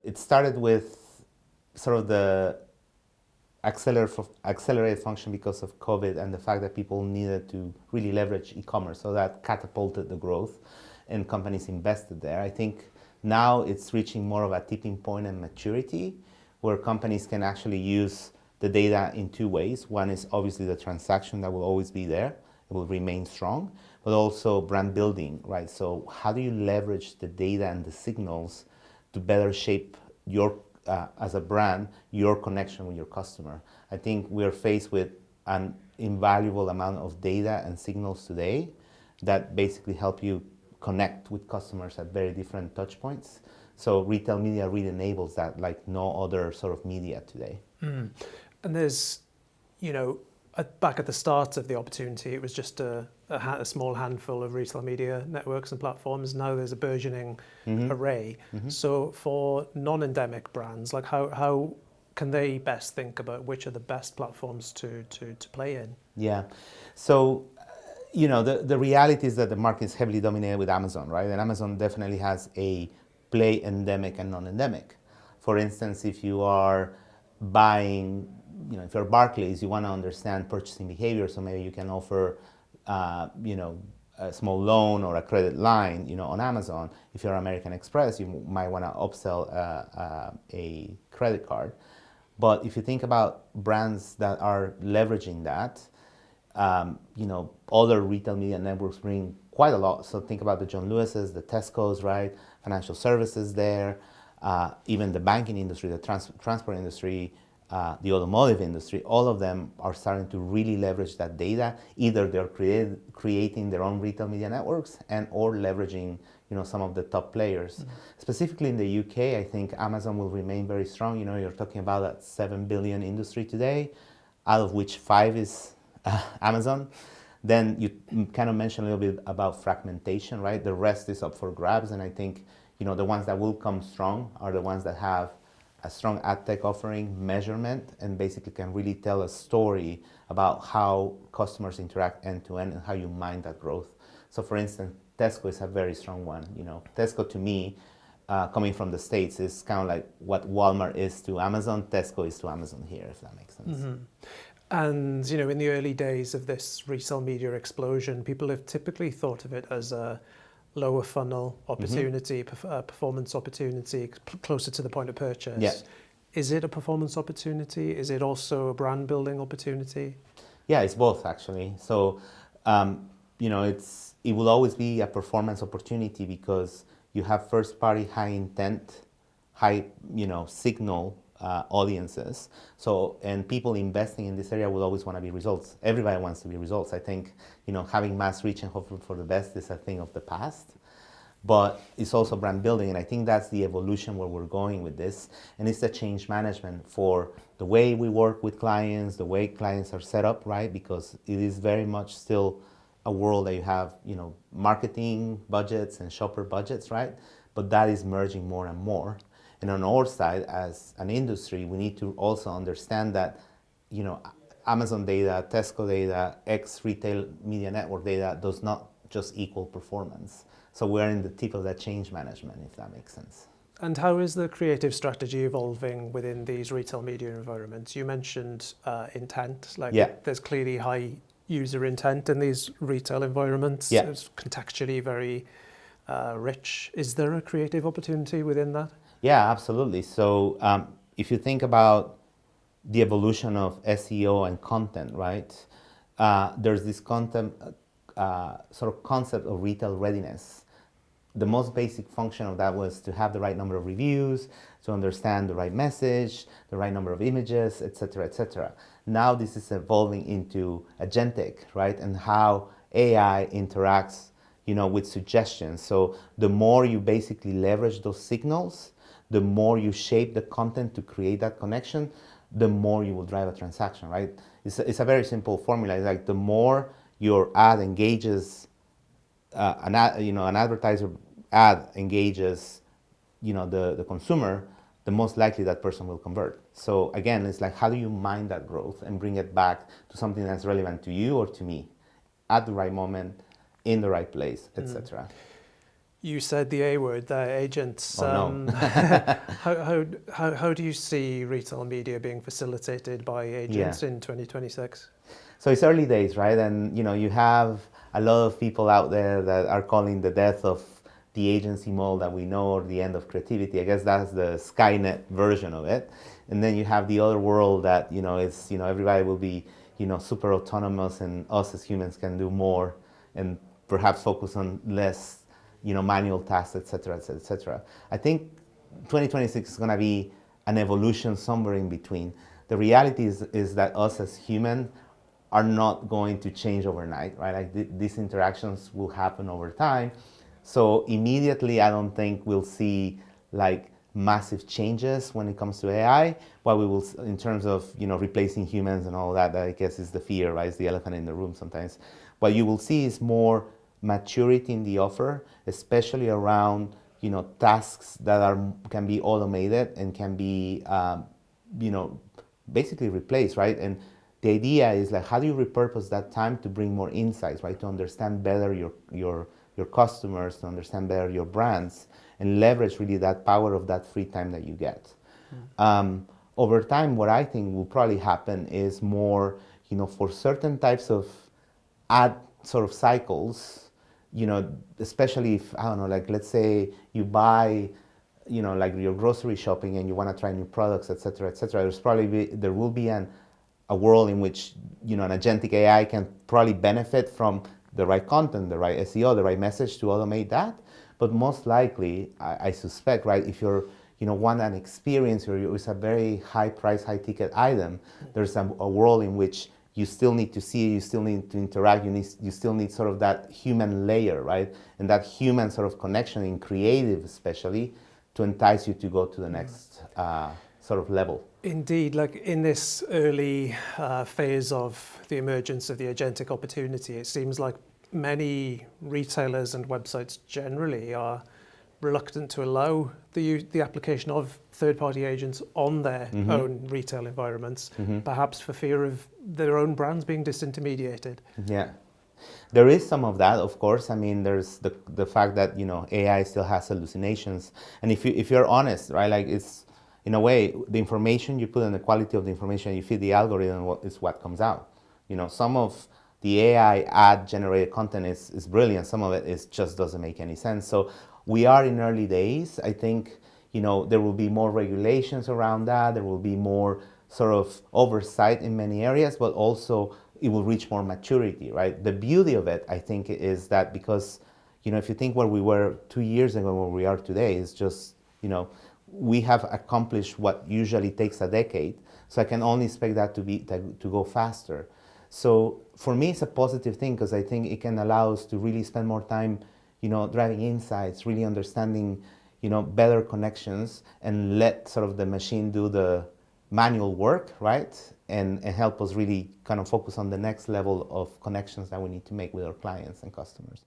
it started with sort of the accelerated function because of COVID and the fact that people needed to really leverage e-commerce. So that catapulted the growth and companies invested there. I think now it's reaching more of a tipping point and maturity where companies can actually use the data in two ways. One is obviously the transaction that will always be there. It will remain strong, but also brand building, right? So how do you leverage the data and the signals to better shape your as a brand, your connection with your customer? I think we're faced with an invaluable amount of data and signals today that basically help you connect with customers at very different touch points. So retail media really enables that like no other sort of media today. And there's, back at the start of the opportunity, it was just a small handful of retail media networks and platforms. Now there's a burgeoning array. So for non-endemic brands, like how can they best think about which are the best platforms to play in? Yeah. So, the reality is that the market is heavily dominated with Amazon, right? And Amazon definitely has a play endemic and non-endemic. For instance, if you are buying, if you're Barclays, you want to understand purchasing behavior, so maybe you can offer, a small loan or a credit line, on Amazon. If you're American Express, you might want to upsell a credit card. But if you think about brands that are leveraging that, other retail media networks bring quite a lot. So think about the John Lewis's, the Tesco's, right? Financial services there, even the banking industry, the transport industry, the automotive industry, all of them are starting to really leverage that data. Either they're creating their own retail media networks or leveraging, some of the top players. Specifically in the UK, I think Amazon will remain very strong. You're talking about that 7 billion industry today, out of which 5 is Amazon. Then you kind of mentioned a little bit about fragmentation, right? The rest is up for grabs, and I think, the ones that will come strong are the ones that have a strong ad tech offering, measurement, and basically can really tell a story about how customers interact end to end and how you mine that growth. So for instance, Tesco is a very strong one. Tesco to me, coming from the States, is kind of like what Walmart is to Amazon, Tesco is to Amazon here, if that makes sense. And, in the early days of this retail media explosion, people have typically thought of it as a lower funnel opportunity, performance opportunity, closer to the point of purchase. Yeah. Is it a performance opportunity? Is it also a brand building opportunity? Yeah, it's both actually. So, it will always be a performance opportunity because you have first party high intent, high, signal audiences. So, and people investing in this area will always want to be results. Everybody wants to be results. I think, having mass reach and hoping for the best is a thing of the past, but it's also brand building. And I think that's the evolution where we're going with this. And it's the change management for the way we work with clients, the way clients are set up, right? Because it is very much still a world that you have, marketing budgets and shopper budgets, right? But that is merging more and more. And on our side, as an industry, we need to also understand that, Amazon data, Tesco data, X retail media network data does not just equal performance. So we're in the tip of that change management, if that makes sense. And how is the creative strategy evolving within these retail media environments? You mentioned intent, there's clearly high user intent in these retail environments. Yeah. It's contextually very rich. Is there a creative opportunity within that? Yeah, absolutely. So if you think about the evolution of SEO and content, right? There's this content sort of concept of retail readiness. The most basic function of that was to have the right number of reviews, to understand the right message, the right number of images, etc., etc. Now this is evolving into agentic, right? And how AI interacts, with suggestions. So the more you basically leverage those signals, the more you shape the content to create that connection, the more you will drive a transaction, right? It's a very simple formula. It's like the more your ad engages, an advertiser ad engages, the consumer, the most likely that person will convert. So again, it's like, how do you mine that growth and bring it back to something that's relevant to you or to me at the right moment, in the right place, etc. You said the A word there, agents. Oh, no. How do you see retail media being facilitated by agents in 2026? So it's early days, right? And you have a lot of people out there that are calling the death of the agency model that we know, or the end of creativity. I guess that's the Skynet version of it. And then you have the other world that is everybody will be super autonomous, and us as humans can do more and perhaps focus on less manual tasks, etc., etc., etc. I think 2026 is going to be an evolution somewhere in between. The reality is that us as humans are not going to change overnight, right? Like these interactions will happen over time. So immediately, I don't think we'll see like massive changes when it comes to AI. What we will, in terms of replacing humans and all that, I guess is the fear, right? It's the elephant in the room sometimes. What you will see is more maturity in the offer, especially around tasks that can be automated and can be basically replaced, right? And the idea is like, how do you repurpose that time to bring more insights, right? To understand better your customers, to understand better your brands, and leverage really that power of that free time that you get. Over time, what I think will probably happen is more, for certain types of ad sort of cycles, especially if, I don't know, like let's say you buy, like your grocery shopping and you want to try new products, et cetera, there will be a world in which, an agentic AI can probably benefit from the right content, the right SEO, the right message to automate that. But most likely, I suspect, right, if you're, want an experience or it's a very high price, high ticket item, there's a world in which you still need to see, you still need to interact, you still need sort of that human layer, right? And that human sort of connection in creative especially to entice you to go to the next sort of level. Indeed, like in this early phase of the emergence of the agentic opportunity, it seems like many retailers and websites generally are reluctant to allow the application of third-party agents on their own retail environments, perhaps for fear of their own brands being disintermediated. Yeah, there is some of that, of course. I mean, there's the fact that AI still has hallucinations, and if you're honest, right, like it's in a way the information you put and the quality of the information you feed the algorithm is what comes out. Some of the AI ad generated content is brilliant. Some of it just doesn't make any sense. So we are in early days. I think, there will be more regulations around that. There will be more sort of oversight in many areas, but also it will reach more maturity, right? The beauty of it, I think, is that because, if you think where we were 2 years ago and where we are today, is just, we have accomplished what usually takes a decade. So I can only expect that to go faster. So for me, it's a positive thing because I think it can allow us to really spend more time, driving insights, really understanding, better connections, and let sort of the machine do the manual work, right? And help us really kind of focus on the next level of connections that we need to make with our clients and customers.